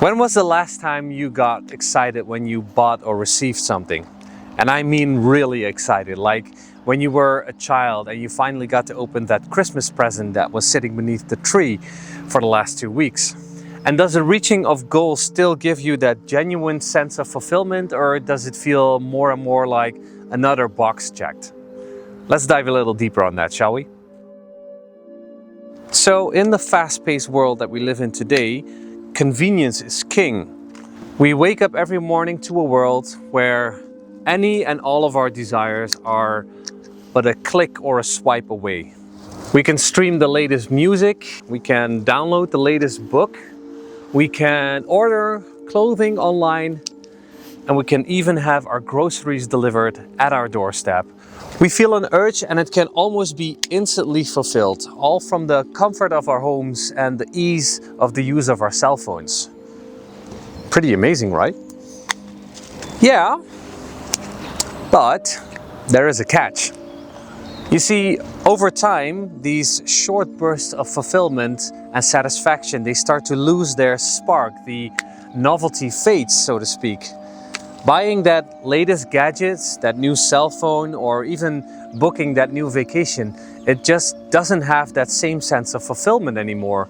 When was the last time you got excited when you bought or received something? And I mean really excited, like when you were a child and you finally got to open that Christmas present that was sitting beneath the tree for the last 2 weeks. And does the reaching of goals still give you that genuine sense of fulfillment, or does it feel more and more like another box checked? Let's dive a little deeper on that, shall we? So in the fast-paced world that we live in today, convenience is king. We wake up every morning to a world where any and all of our desires are but a click or a swipe away. We can stream the latest music, we can download the latest book, we can order clothing online, and we can even have our groceries delivered at our doorstep. We feel an urge and it can almost be instantly fulfilled, all from the comfort of our homes and the ease of the use of our cell phones. Pretty amazing, right? Yeah, but there is a catch. You see, over time, these short bursts of fulfillment and satisfaction, they start to lose their spark. The novelty fades, so to speak. Buying that latest gadgets, that new cell phone, or even booking that new vacation, it just doesn't have that same sense of fulfillment anymore.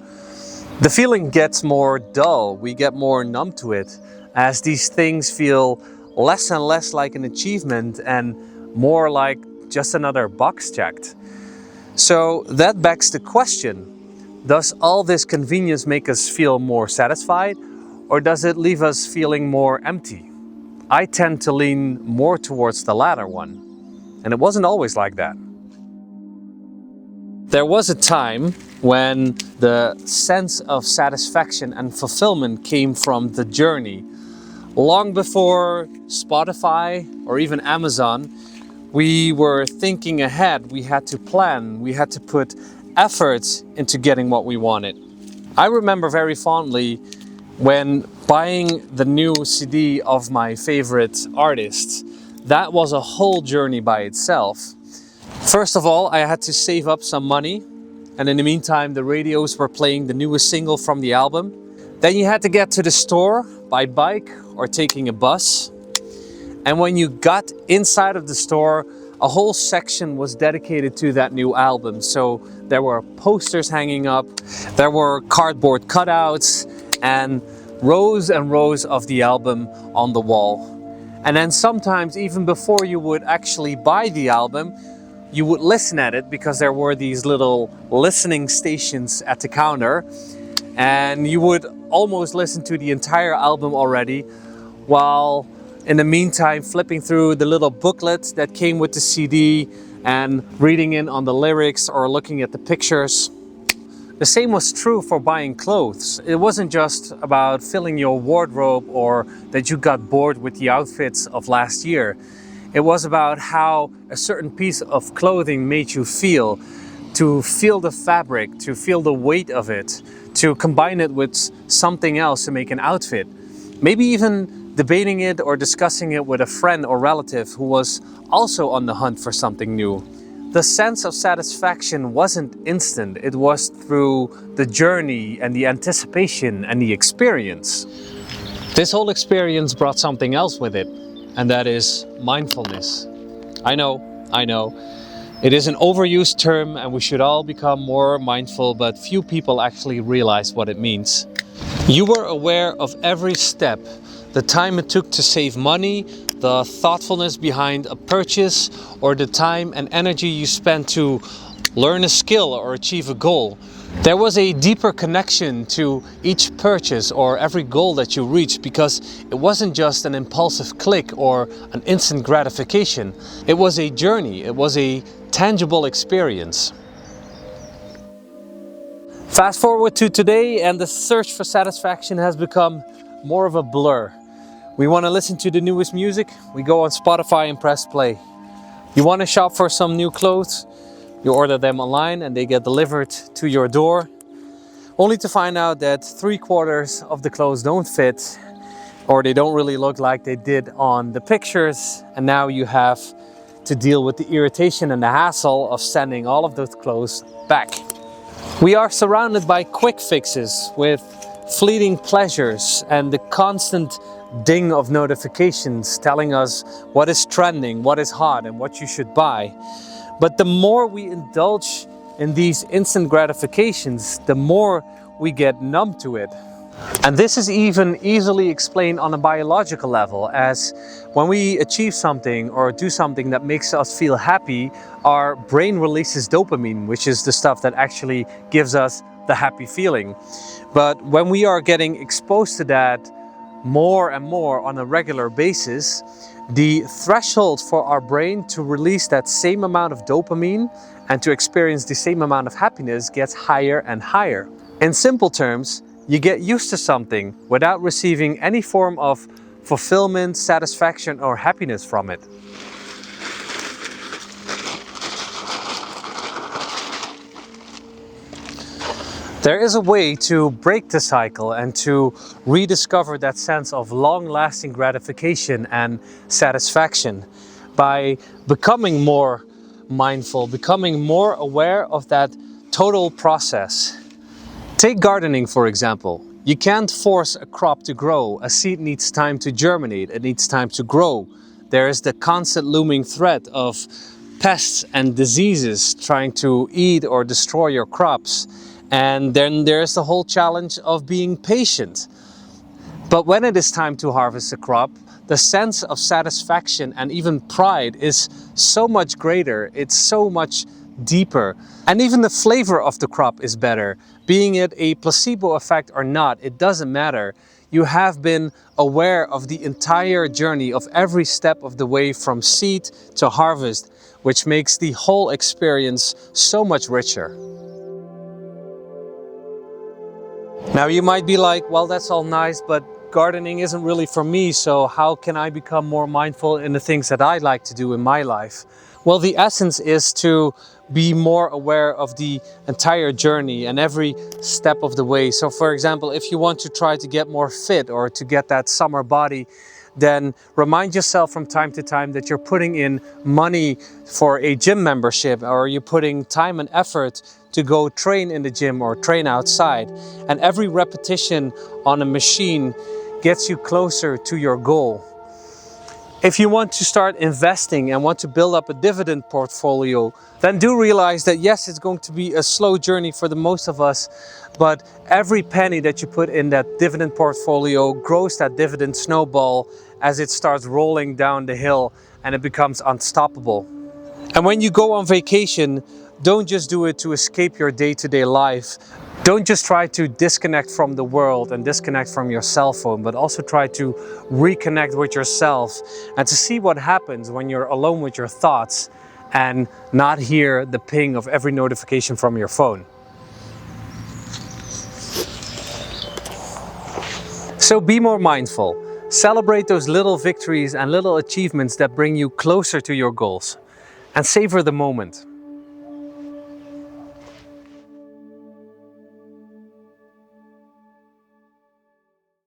The feeling gets more dull, we get more numb to it, as these things feel less and less like an achievement and more like just another box checked. So that begs the question, does all this convenience make us feel more satisfied, or does it leave us feeling more empty? I tend to lean more towards the latter one, and it wasn't always like that. There was a time when the sense of satisfaction and fulfillment came from the journey. Long before Spotify or even Amazon, we were thinking ahead, we had to plan, we had to put effort into getting what we wanted. I remember very fondly when buying the new CD of my favorite artist. That was a whole journey by itself. First of all, I had to save up some money, and in the meantime the radios were playing the newest single from the album. Then you had to get to the store by bike or taking a bus. And when you got inside of the store, a whole section was dedicated to that new album. So there were posters hanging up, there were cardboard cutouts, and rows of the album on the wall. And then sometimes, even before you would actually buy the album, you would listen at it, because there were these little listening stations at the counter, and you would almost listen to the entire album already, while in the meantime flipping through the little booklets that came with the CD and reading in on the lyrics or looking at the pictures. The same was true for buying clothes. It wasn't just about filling your wardrobe or that you got bored with the outfits of last year. It was about how a certain piece of clothing made you feel, to feel the fabric, to feel the weight of it, to combine it with something else to make an outfit. Maybe even debating it or discussing it with a friend or relative who was also on the hunt for something new. The sense of satisfaction wasn't instant, it was through the journey and the anticipation and the experience. This whole experience brought something else with it, and that is mindfulness. I know, it is an overused term and we should all become more mindful, but few people actually realize what it means. You were aware of every step, the time it took to save money, the thoughtfulness behind a purchase, or the time and energy you spent to learn a skill or achieve a goal. There was a deeper connection to each purchase or every goal that you reached, because it wasn't just an impulsive click or an instant gratification. It was a journey, it was a tangible experience. Fast forward to today, and the search for satisfaction has become more of a blur. We want to listen to the newest music, we go on Spotify and press play. You want to shop for some new clothes, you order them online and they get delivered to your door, only to find out that 3/4 of the clothes don't fit, or they don't really look like they did on the pictures, and now you have to deal with the irritation and the hassle of sending all of those clothes back. We are surrounded by quick fixes with fleeting pleasures and the constant ding of notifications telling us what is trending, what is hot, and what you should buy. But the more we indulge in these instant gratifications, the more we get numb to it. And this is even easily explained on a biological level, as when we achieve something or do something that makes us feel happy, our brain releases dopamine, which is the stuff that actually gives us the happy feeling. But when we are getting exposed to that more and more on a regular basis, the threshold for our brain to release that same amount of dopamine and to experience the same amount of happiness gets higher and higher. In simple terms, you get used to something without receiving any form of fulfillment, satisfaction, or happiness from it. There is a way to break the cycle and to rediscover that sense of long-lasting gratification and satisfaction by becoming more mindful, becoming more aware of that total process. Take gardening, for example. You can't force a crop to grow. A seed needs time to germinate, it needs time to grow. There is the constant looming threat of pests and diseases trying to eat or destroy your crops. And then there's the whole challenge of being patient. But when it is time to harvest a crop, the sense of satisfaction and even pride is so much greater, it's so much deeper. And even the flavor of the crop is better. Being it a placebo effect or not, it doesn't matter. You have been aware of the entire journey of every step of the way from seed to harvest, which makes the whole experience so much richer. Now you might be like, well, that's all nice, but gardening isn't really for me, so how can I become more mindful in the things that I like to do in my life? Well, the essence is to be more aware of the entire journey and every step of the way. So for example, if you want to try to get more fit or to get that summer body, then remind yourself from time to time that you're putting in money for a gym membership, or you're putting time and effort to go train in the gym or train outside. And every repetition on a machine gets you closer to your goal. If you want to start investing and want to build up a dividend portfolio, then do realize that yes, it's going to be a slow journey for the most of us, but every penny that you put in that dividend portfolio grows that dividend snowball as it starts rolling down the hill and it becomes unstoppable. And when you go on vacation, don't just do it to escape your day-to-day life. Don't just try to disconnect from the world and disconnect from your cell phone, but also try to reconnect with yourself and to see what happens when you're alone with your thoughts and not hear the ping of every notification from your phone. So be more mindful. Celebrate those little victories and little achievements that bring you closer to your goals, and savor the moment.